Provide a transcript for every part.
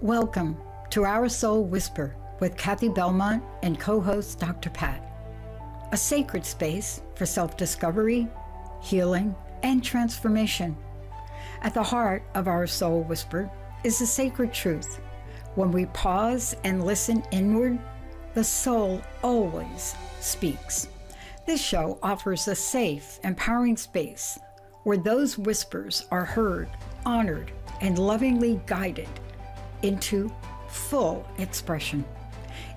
Welcome to Our Soul Whisper with Kathy Belmont and co-host Dr. Pat, a sacred space for self-discovery, healing, and transformation. At the heart of Our Soul Whisper is the sacred truth. When we pause and listen inward, the soul always speaks. This show offers a safe, empowering space where those whispers are heard, honored, and lovingly guided into full expression.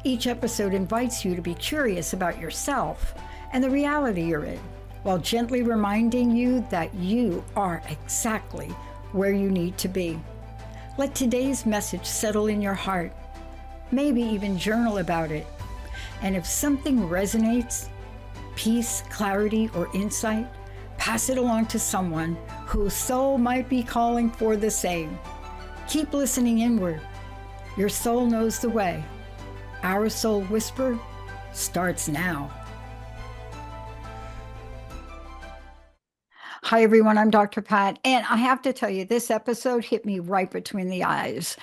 Each episode invites you to be curious about yourself and the reality you're in, while gently reminding you that you are exactly where you need to be. Let today's message settle in your heart. Maybe even journal about it. And if something resonates, peace, clarity, or insight, pass it along to someone whose soul might be calling for the same. Keep listening inward. Your soul knows the way. Our Soul Whisper starts now. Hi, everyone. I'm Dr. Pat. And I have to tell you, this episode hit me right between the eyes.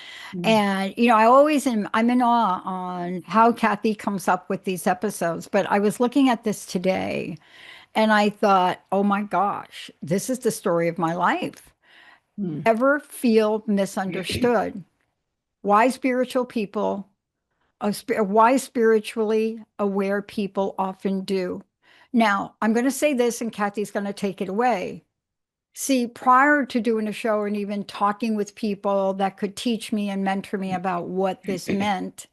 And, I'm in awe on how Kathy comes up with these episodes. But I was looking at this today and I thought, oh my gosh, this is the story of my life. Ever feel misunderstood? Why spiritually aware people often do. Now, I'm going to say this and Kathy's going to take it away. See, prior to doing a show and even talking with people that could teach me and mentor me about what this meant,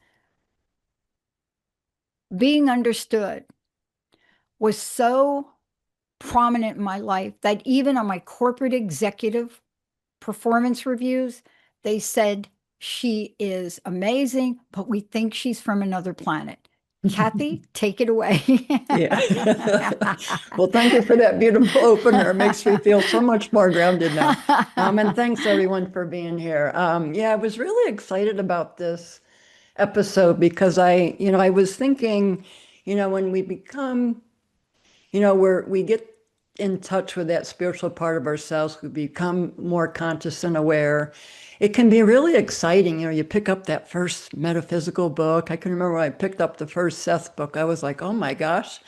being understood was so prominent in my life that even on my corporate executive performance reviews, they said, she is amazing, but we think she's from another planet. Kathy, take it away. Yeah. Well, thank you for that beautiful opener. It makes me feel so much more grounded now. And thanks everyone for being here. I was really excited about this episode because I was thinking, when we become, we get in touch with that spiritual part of ourselves, we become more conscious and aware. It can be really exciting. You pick up that first metaphysical book. I can remember when I picked up the first Seth book, I was like, oh my gosh.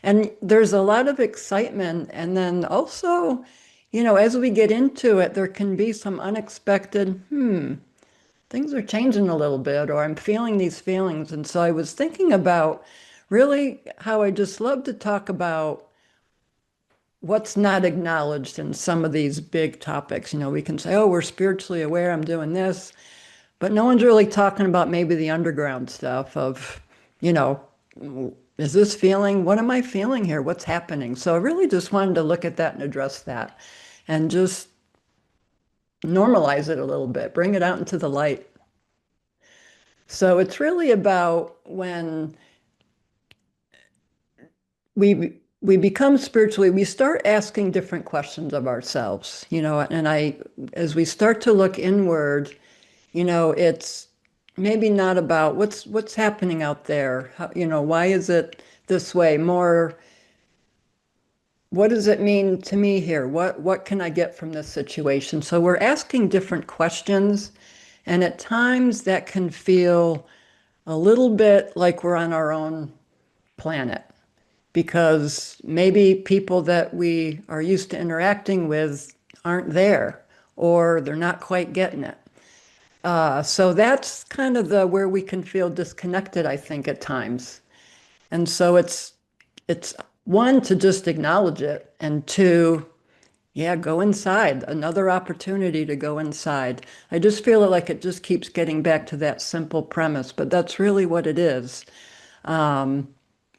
And there's a lot of excitement. And then also, as we get into it, there can be some unexpected, things are changing a little bit, or I'm feeling these feelings. And so I was thinking about really how I just love to talk about what's not acknowledged in some of these big topics. We can say, oh, we're spiritually aware, I'm doing this, but no one's really talking about maybe the underground stuff of, is this feeling, what am I feeling here? What's happening? So I really just wanted to look at that and address that and just normalize it a little bit, bring it out into the light. So it's really about when we become spiritually, we start asking different questions of ourselves, and as we start to look inward, it's maybe not about what's happening out there. How, why is it this way? More, what does it mean to me here? What can I get from this situation? So we're asking different questions, and at times that can feel a little bit like we're on our own planet, because maybe people that we are used to interacting with aren't there, or they're not quite getting it. So that's kind of where we can feel disconnected, I think, at times. And so it's one, to just acknowledge it, and two, go inside, another opportunity to go inside. I just feel like it just keeps getting back to that simple premise, but that's really what it is.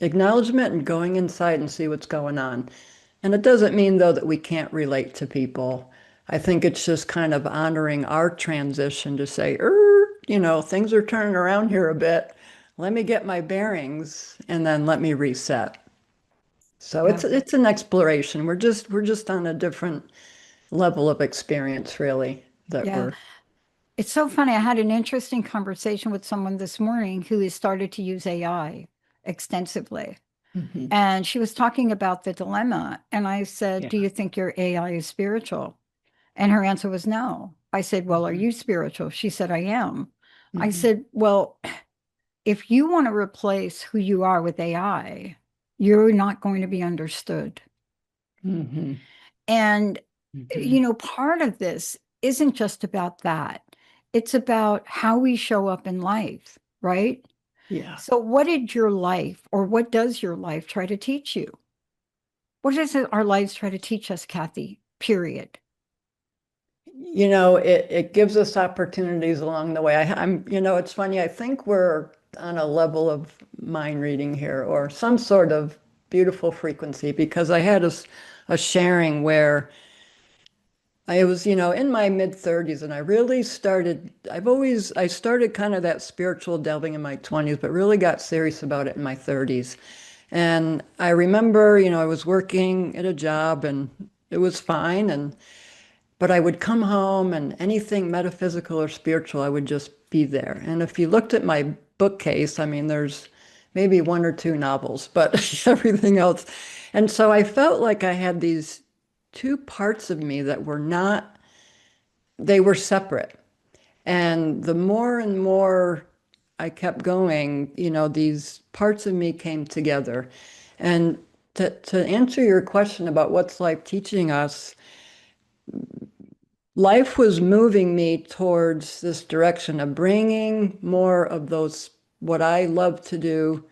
Acknowledgement and going inside and see what's going on. And it doesn't mean, though, that we can't relate to people. I think it's just kind of honoring our transition to say, things are turning around here a bit. Let me get my bearings and then let me reset. So it's an exploration. We're just on a different level of experience, really, It's so funny. I had an interesting conversation with someone this morning who has started to use AI extensively. Mm-hmm. And she was talking about the dilemma. And I said, do you think your AI is spiritual? And her answer was no. I said, well, are you spiritual? She said, I am. I Mhm. said, well, if you want to replace who you are with AI, you're not going to be understood. Mhm. And, Mhm. part of this isn't just about that. It's about how we show up in life, right? Yeah. So, what did your life or what does your life try to teach you? What does our lives try to teach us, Kathy? Period. It gives us opportunities along the way. It's funny. I think we're on a level of mind reading here or some sort of beautiful frequency because I had a sharing where I was, in my mid 30s and I started kind of that spiritual delving in my 20s, but really got serious about it in my 30s. And I remember, I was working at a job and it was fine. But I would come home and anything metaphysical or spiritual, I would just be there. And if you looked at my bookcase, I mean, there's maybe one or two novels, but everything else. And so I felt like I had these two parts of me that were not, they were separate. And the more and more I kept going, these parts of me came together. And to answer your question about what's life teaching us, life was moving me towards this direction of bringing more of those, what I love to do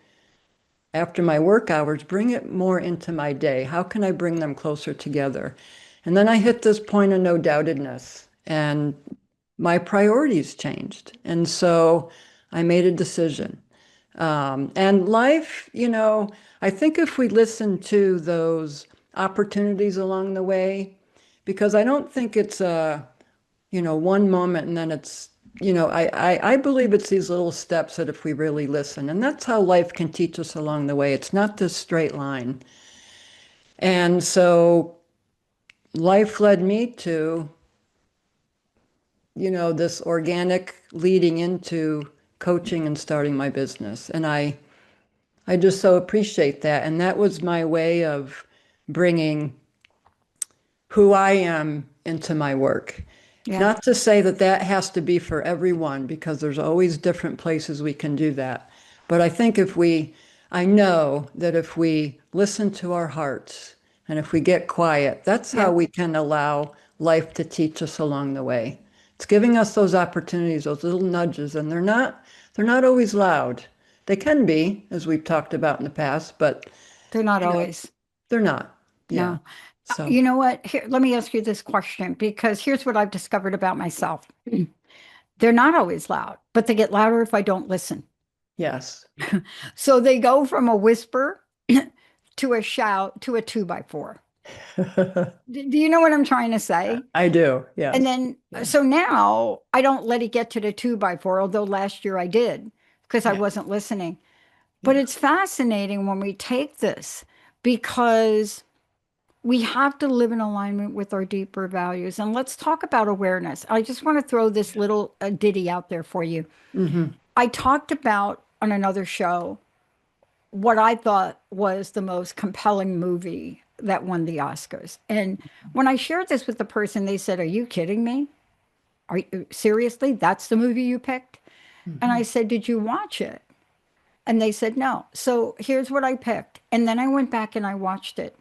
after my work hours, bring it more into my day. How can I bring them closer together? And then I hit this point of no doubtedness, and my priorities changed. And so I made a decision. And life, I think if we listen to those opportunities along the way, because I don't think it's one moment and then it's, I believe it's these little steps that if we really listen, and that's how life can teach us along the way. It's not this straight line. And so life led me to, this organic leading into coaching and starting my business. And I just so appreciate that. And that was my way of bringing who I am into my work. Yeah. Not to say that that has to be for everyone, because there's always different places we can do that. But I know that if we listen to our hearts and if we get quiet, that's how Yeah. we can allow life to teach us along the way. It's giving us those opportunities, those little nudges, and they're not always loud. They can be, as we've talked about in the past, but They're not you know, always. they're not. Yeah. No. So, You know what? Here, let me ask you this question because here's what I've discovered about myself. They're not always loud, but they get louder if I don't listen. yes. So they go from a whisper to a shout to a two by four. Do you know what I'm trying to say? I do. And Yes. then, Yeah. so now I don't let it get to the two by four, although last year I did because I Yeah. wasn't listening. But Yeah. it's fascinating when we take this because we have to live in alignment with our deeper values. And let's talk about awareness. I just want to throw this little ditty out there for you. Hmm. I talked about on another show what I thought was the most compelling movie that won the Oscars. And when I shared this with the person, they said, "Are you kidding me? Are you seriously? That's the movie you picked?" And I Hmm. said, "Did you watch it?" And they said, "No." So here's what I picked. And then I went back and I watched it,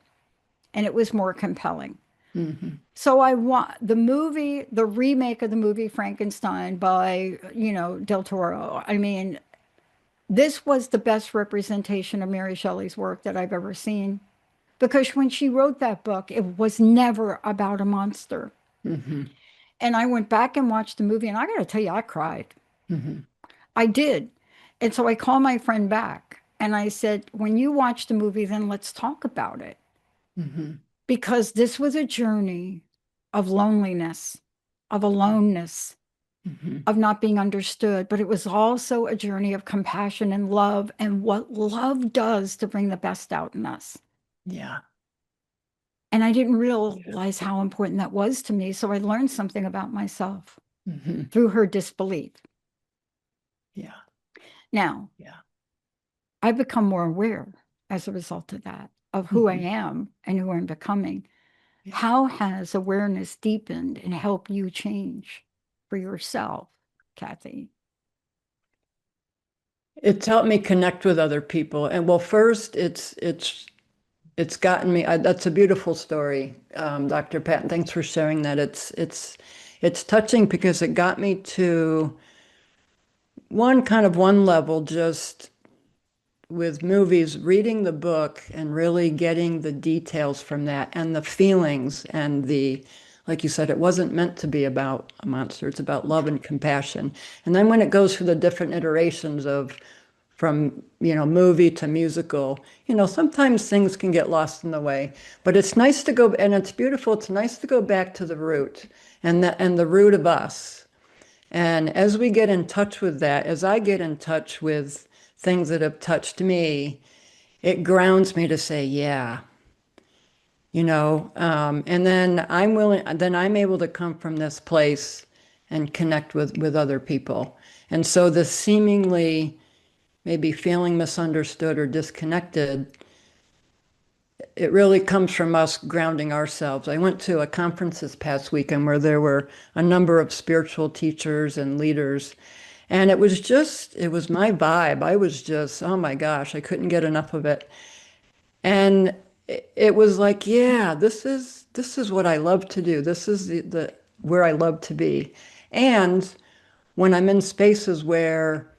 and it was more compelling. Hmm. So I want the movie, the remake of the movie Frankenstein by, Del Toro. I mean, this was the best representation of Mary Shelley's work that I've ever seen. Because when she wrote that book, it was never about a monster. Hmm. And I went back and watched the movie, and I got to tell you, I cried. Hmm. I did. And so I called my friend back and I said, when you watch the movie, then let's talk about it. Hmm. Because this was a journey of loneliness, of aloneness, Hmm. of not being understood, but it was also a journey of compassion and love and what love does to bring the best out in us. Yeah. And I didn't Yeah. realize how important that was to me. So I learned something about myself Hmm. through her disbelief. Yeah. Now, Yeah. I've become more aware as a result of that, of who I Hmm. am and who I'm becoming. Yeah. How has awareness deepened and helped you change for yourself, Kathy? It's helped me connect with other people. And well, first, it's gotten me. That's a beautiful story, Dr. Patton. Thanks for sharing that. It's touching because it got me to one level, just with movies, reading the book and really getting the details from that and the feelings and like you said, it wasn't meant to be about a monster. It's about love and compassion. And then when it goes through the different iterations of from, movie to musical, sometimes things can get lost in the way, but it's nice to go, and it's beautiful. It's nice to go back to the root and the root of us. And as we get in touch with that, as I get in touch with things that have touched me, it grounds me to say, yeah, and then I'm able to come from this place and connect with other people. And so the seemingly maybe feeling misunderstood or disconnected, it really comes from us grounding ourselves. I went to a conference this past weekend where there were a number of spiritual teachers and leaders. And it was my vibe. I was just, oh my gosh, I couldn't get enough of it. And it was like, yeah, this is what I love to do. This is the where I love to be. And when I'm in spaces where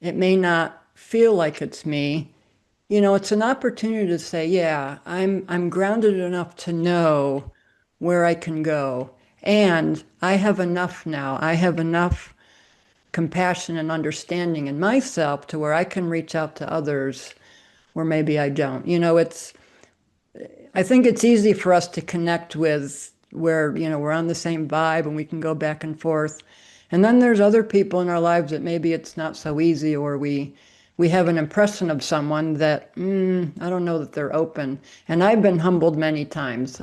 it may not feel like it's me, it's an opportunity to say, yeah, I'm grounded enough to know where I can go. And I have enough now. I have enough compassion and understanding in myself to where I can reach out to others where maybe I don't. I think it's easy for us to connect with where, we're on the same vibe and we can go back and forth. And then there's other people in our lives that maybe it's not so easy, or we have an impression of someone that I don't know that they're open. And I've been humbled many times.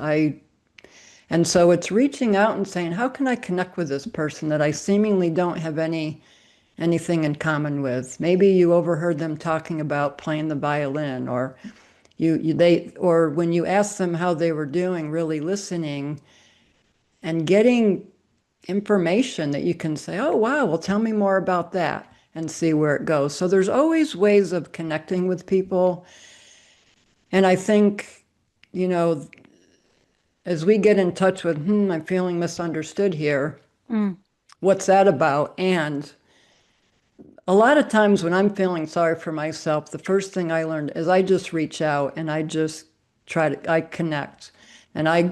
And so it's reaching out and saying, how can I connect with this person that I seemingly don't have anything in common with? Maybe you overheard them talking about playing the violin, or or when you ask them how they were doing, really listening and getting information that you can say, oh, wow, well, tell me more about that, and see where it goes. So there's always ways of connecting with people. And I think, you know, as we get in touch with, I'm feeling misunderstood here. What's that about? And a lot of times when I'm feeling sorry for myself, the first thing I learned is I just reach out and I just I connect. And I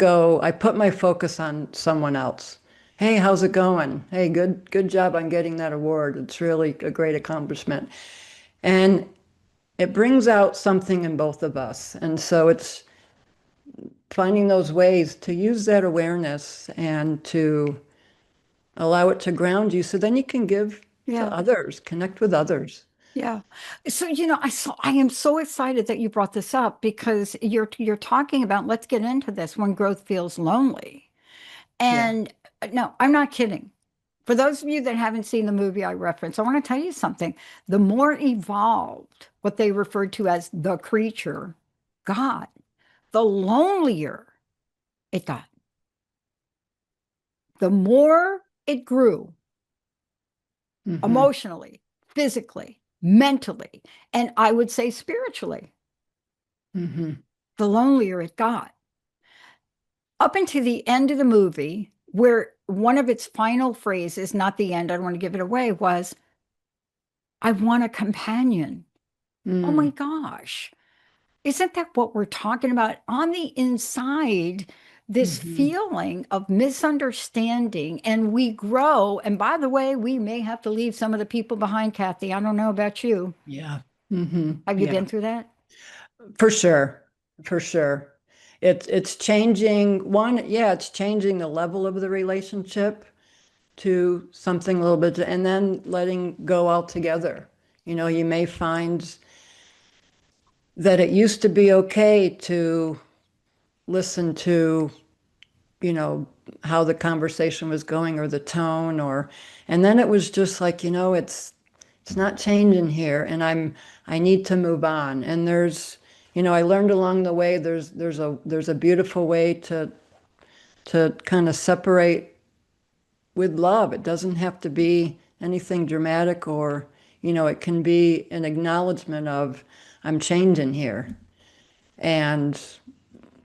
put my focus on someone else. Hey, how's it going? Hey, good job on getting that award. It's really a great accomplishment. And it brings out something in both of us. And so it's finding those ways to use that awareness and to allow it to ground you, so then you can give to others, connect with others. Yeah. So, I am so excited that you brought this up, because you're talking about, let's get into this, when growth feels lonely. Yeah. And no, I'm not kidding. For those of you that haven't seen the movie I referenced, I want to tell you something. The more evolved, what they referred to as the creature, God, the lonelier it got. The more it grew emotionally, physically, mentally, and I would say spiritually, the lonelier it got. Up until the end of the movie, where one of its final phrases, not the end, I don't want to give it away, was, I want a companion. Oh my gosh. Isn't that what we're talking about? On the inside, this feeling of misunderstanding, and we grow. And by the way, we may have to leave some of the people behind, Kathy. I don't know about you. Yeah. Have you been through that? For sure. For sure. It's changing it's changing the level of the relationship to something a little bit, and then letting go altogether. You may find that it used to be okay to listen to, you know, how the conversation was going or the tone, and then it was just like, it's not changing here, and I need to move on. And I learned along the way, there's a beautiful way to kind of separate with love. It doesn't have to be anything dramatic, or, it can be an acknowledgement of, I'm changing here, and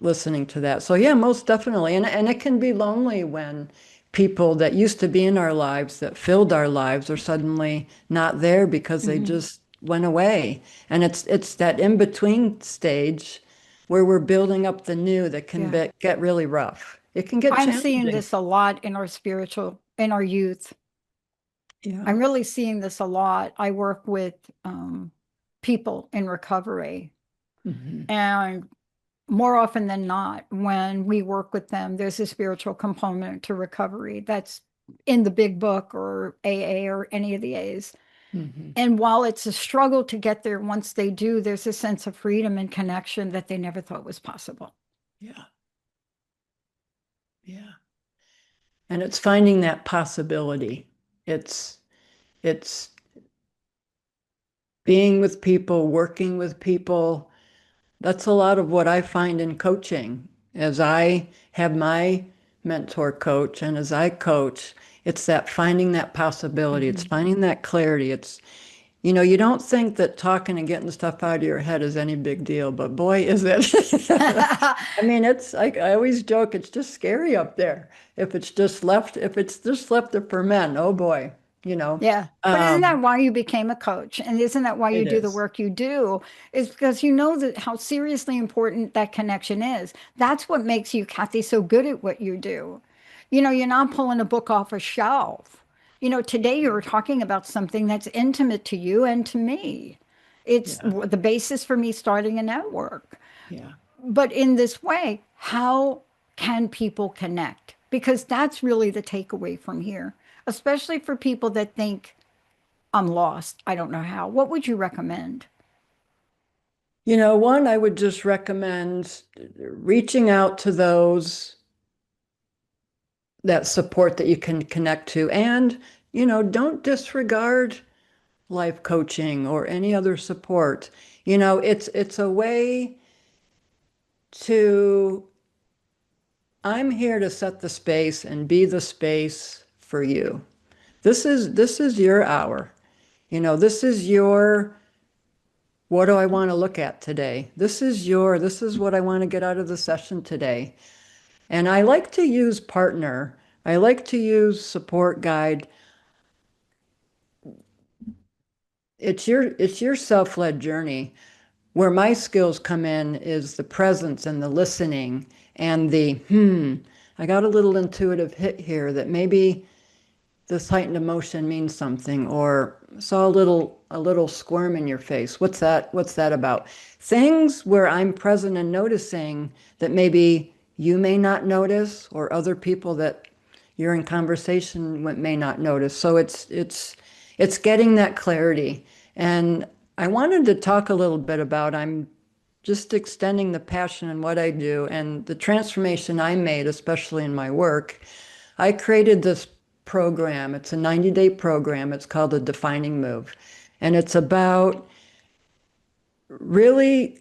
listening to that. So yeah, most definitely. And it can be lonely when people that used to be in our lives, that filled our lives, are suddenly not there because they Mhm. just went away. And it's that in-between stage where we're building up the new that can Yeah. get really rough. It can get I'm seeing challenging. this a lot in our youth. Yeah. I'm really seeing this a lot. I work with people in recovery, Mhm. and more often than not, when we work with them, there's a spiritual component to recovery that's in the big book or AA or any of the A's. Mhm. And while it's a struggle to get there, once they do, there's a sense of freedom and connection that they never thought was possible. Yeah. Yeah. And it's finding that possibility. It's being with people, working with people. That's a lot of what I find in coaching. As I have my mentor coach and as I coach, it's that finding that possibility. It's Mhm. finding that clarity. You don't think that talking and getting stuff out of your head is any big deal, but boy, is it. I mean, it's like I always joke, it's just scary up there. If it's just left to ferment, oh boy, you know. Yeah. But isn't that why you became a coach? And isn't that why you It do the is. work you do? Is because you know that how seriously important that connection is. That's what makes you, Kathy, so good at what you do. You're not pulling a book off a shelf. Today you were talking about something that's intimate to you and to me. It's Yeah. the basis for me starting a network. Yeah. But in this way, how can people connect? Because that's really the takeaway from here, especially for people that think, I'm lost. I don't know how. What would you recommend? One, I would just recommend reaching out to those that support that you can connect to. And, don't disregard life coaching or any other support. It's a way to, I'm here to set the space and be the space for you. This is your hour. This is your, what do I want to look at today? This is what I want to get out of the session today. And I like to use partner. I like to use support guide. It's your self-led journey. Where my skills come in is the presence and the listening and I got a little intuitive hit here that maybe this heightened emotion means something, or saw a little squirm in your face. What's that about? Things where I'm present and noticing that maybe you may not notice, or other people that you're in conversation with may not notice. So it's getting that clarity. And I wanted to talk a little bit about, I'm just extending the passion in what I do and the transformation I made, especially in my work. I created this program. It's a 90-day program. It's called the Defining Move. And it's about really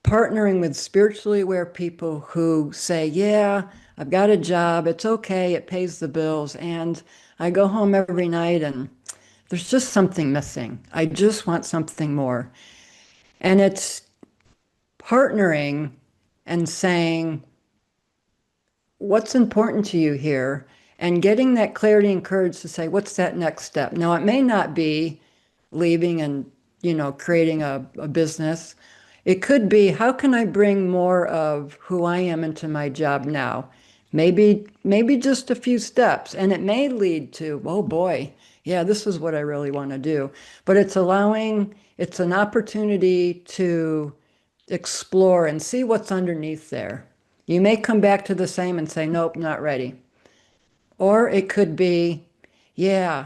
partnering with spiritually aware people who say, yeah, I've got a job. It's okay. It pays the bills. And I go home every night and there's just something missing. I just want something more. And it's partnering and saying, what's important to you here? And getting that clarity and courage to say, what's that next step? Now, it may not be leaving and, creating a business. It could be, how can I bring more of who I am into my job now? Maybe just a few steps. And it may lead to, oh boy, yeah, this is what I really want to do. But it's an opportunity to explore and see what's underneath there. You may come back to the same and say, nope, not ready. Or it could be, yeah,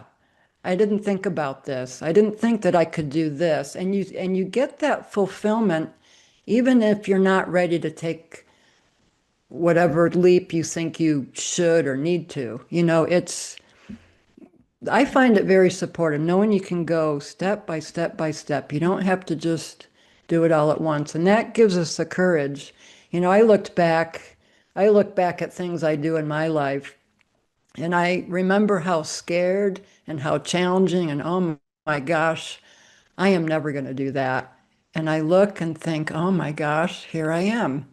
I didn't think about this. I didn't think that I could do this. And you get that fulfillment even if you're not ready to take whatever leap you think you should or need to. I find it very supportive, knowing you can go step by step by step. You don't have to just do it all at once. And that gives us the courage. I look back at things I do in my life, and I remember how scared and how challenging and oh my gosh, I am never going to do that. And I look and think, oh my gosh, here I am.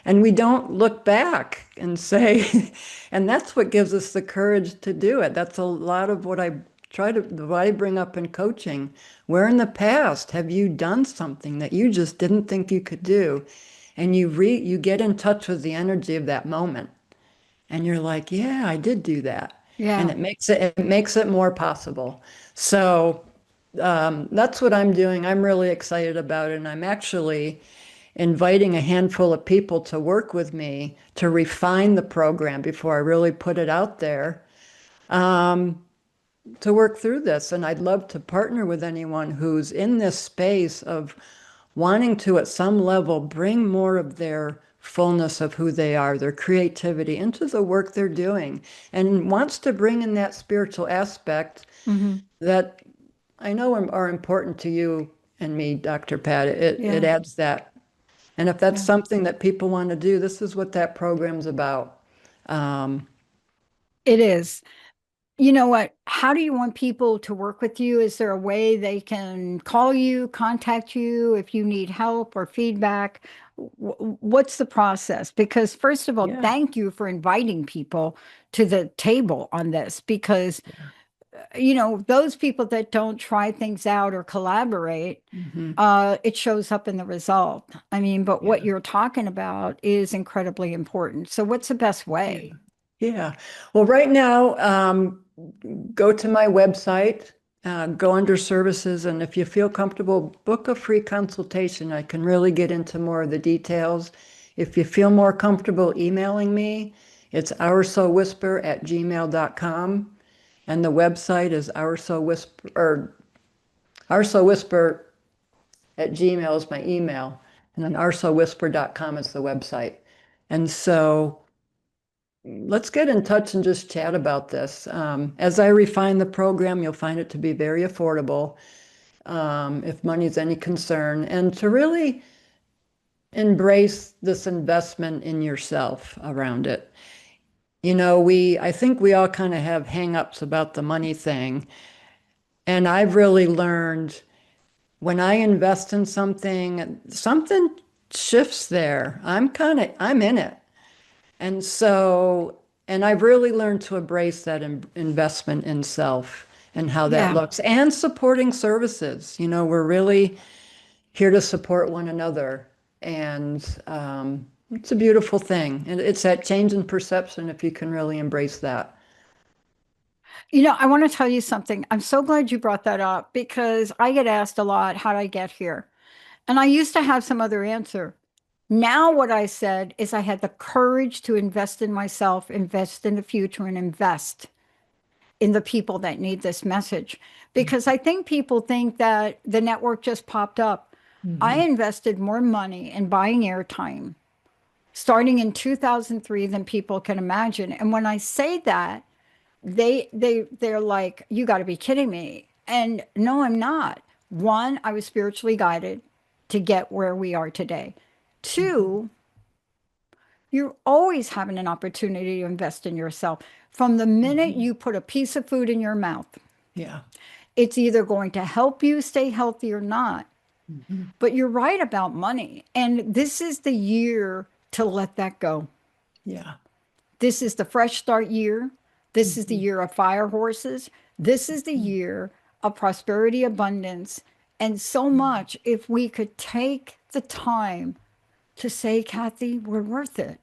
And we don't look back and say, and that's what gives us the courage to do it. That's a lot of what I bring up in coaching. Where in the past have you done something that you just didn't think you could do? And you get in touch with the energy of that moment. And you're like, yeah, I did do that. And Yeah. it makes it more possible. So that's what I'm doing. I'm really excited about it. And I'm actually inviting a handful of people to work with me to refine the program before I really put it out there, to work through this. And I'd love to partner with anyone who's in this space of wanting to, at some level, bring more of their fullness of who they are, their creativity into the work they're doing, and wants to bring in that spiritual aspect Hmm. that I know are important to you and me, Dr. Pat. It Yeah. adds that. And if that's Yeah. something that people want to do, this is what that program's about. Um, It is. You know what? How do you want people to work with you? Is there a way they can call you, contact you if you need help or feedback? What's the process? Because, first of all, yeah. thank you for inviting people to the table on this because, those people that don't try things out or collaborate, Hmm. it shows up in the result. I mean, but what Yeah. you're talking about is incredibly important. So, what's the best Yeah. way? Yeah. Well, right now, go to my website, go under services, and if you feel comfortable, book a free consultation. I can really get into more of the details. If you feel more comfortable emailing me, it's oursowwhisper@gmail.com. And the website is oursowwhisper@gmail is my email. And then oursowwhisper.com is the website. And so let's get in touch and just chat about this. As I refine the program, you'll find it to be very affordable, if money is any concern, and to really embrace this investment in yourself around it. I think we all kind of have hangups about the money thing. And I've really learned when I invest in something, something shifts there. I'm in it. And so, and I've really learned to embrace that investment in self and how that Yeah. looks and supporting services. We're really here to support one another. And it's a beautiful thing. And it's that change in perception if you can really embrace that. I want to tell you something. I'm so glad you brought that up because I get asked a lot, how did I get here? And I used to have some other answer. Now, what I said is I had the courage to invest in myself, invest in the future, and invest in the people that need this message. Because I think people think that the network just popped up. I Mhm. invested more money in buying airtime starting in 2003 than people can imagine. And when I say that, they're like, you got to be kidding me. And no, I'm not. One, I was spiritually guided to get where we are today. Mhm. Two, you're always having an opportunity to invest in yourself. From the minute Mhm. you put a piece of food in your mouth, Yeah. it's either going to help you stay healthy or not. Mhm. But you're right about money. And this is the year to let that go. Yeah. This is the fresh start year. This is the Mhm. year of fire horses. This is the Mhm. year of prosperity, abundance, and so much. If we could take the time to say, Kathy, we're worth it.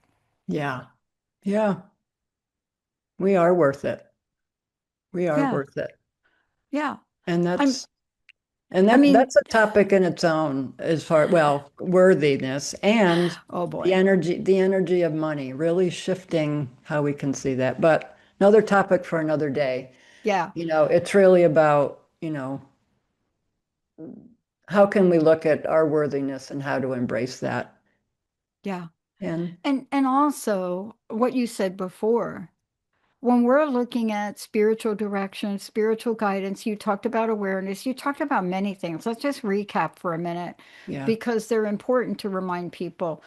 Yeah. Yeah. We are worth it. We are Yeah. worth it. Yeah. And I'm, that's And I mean, that's a topic in its own as far, well, worthiness and oh the boy. energy of money, really shifting how we can see that. But another topic for another day. Yeah. It's really about, how can we look at our worthiness and how to embrace that. Yeah. And And also what you said before, when we're looking at spiritual direction, spiritual guidance, you talked about awareness, you talked about many things. Let's just recap for a minute yeah, because they're important to remind people.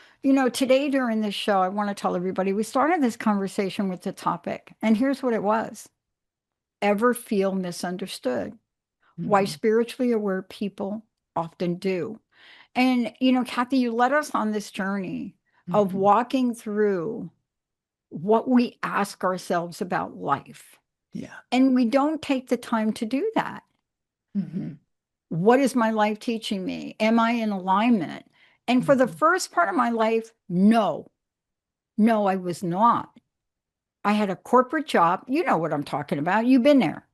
Today during this show, I want to tell everybody we started this conversation with the topic, and here's what it was: ever feel misunderstood? why Mhm. spiritually aware people often do. And, Kathy, you led us on this journey of Mhm. walking through what we ask ourselves about life. Yeah. And we don't take the time to do that. Mhm. What is my life teaching me? Am I in alignment? And for the Mhm. first part of my life, no, I was not. I had a corporate job. You know what I'm talking about. You've been there.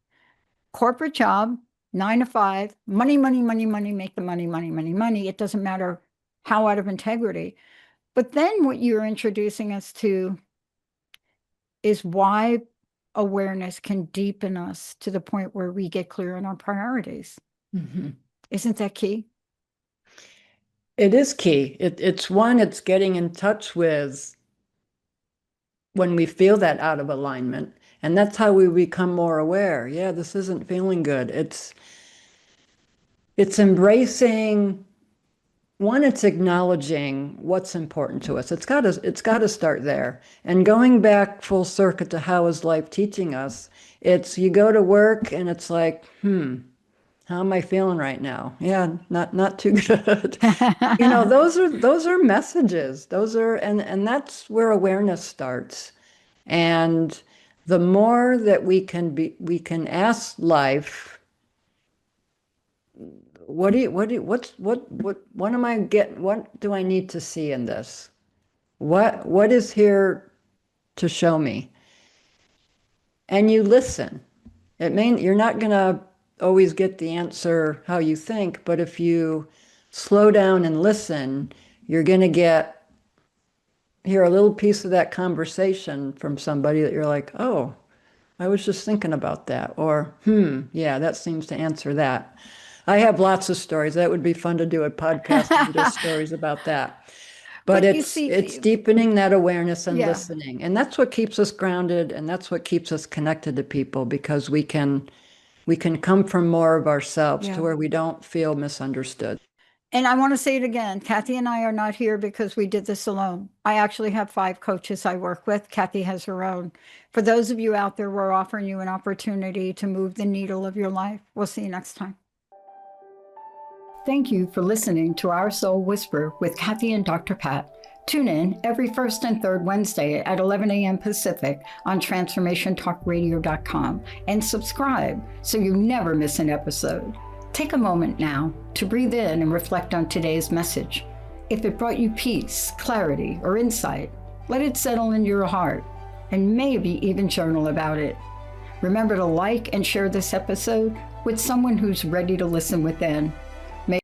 Corporate job, 9 to 5, money, money, money, money, make the money, money, money, money. It doesn't matter how out of integrity. But then what you're introducing us to is why awareness can deepen us to the point where we get clear on our priorities. Mhm. Isn't that key? It is key. It's getting in touch with when we feel that out of alignment. And that's how we become more aware. Yeah, this isn't feeling good. It's embracing one, it's acknowledging what's important to us. It's got to start there. And going back full circuit to how is life teaching us, it's you go to work and it's like, how am I feeling right now? Yeah, not too good. Those are messages. Those are and that's where awareness starts. And the more that we can ask life, what am I getting? What do I need to see in this? What is here to show me? And you listen. You're not gonna always get the answer how you think, but if you slow down and listen, you're gonna hear a little piece of that conversation from somebody that you're like, oh, I was just thinking about that. Or, yeah, that seems to answer that. I have lots of stories. That would be fun to do a podcast on just stories about that. But But you it's see, deepening that awareness and yeah, listening. And that's what keeps us grounded and that's what keeps us connected to people because we can come from more of ourselves to yeah. where we don't feel misunderstood. And I want to say it again. Kathy and I are not here because we did this alone. I actually have 5 coaches I work with. Kathy has her own. For those of you out there, we're offering you an opportunity to move the needle of your life. We'll see you next time. Thank you for listening to Our Soul Whisper with Kathy and Dr. Pat. Tune in every first and third Wednesday at 11 a.m. Pacific on transformationtalkradio.com and subscribe so you never miss an episode. Take a moment now to breathe in and reflect on today's message. If it brought you peace, clarity, or insight, let it settle in your heart and maybe even journal about it. Remember to like and share this episode with someone who's ready to listen within.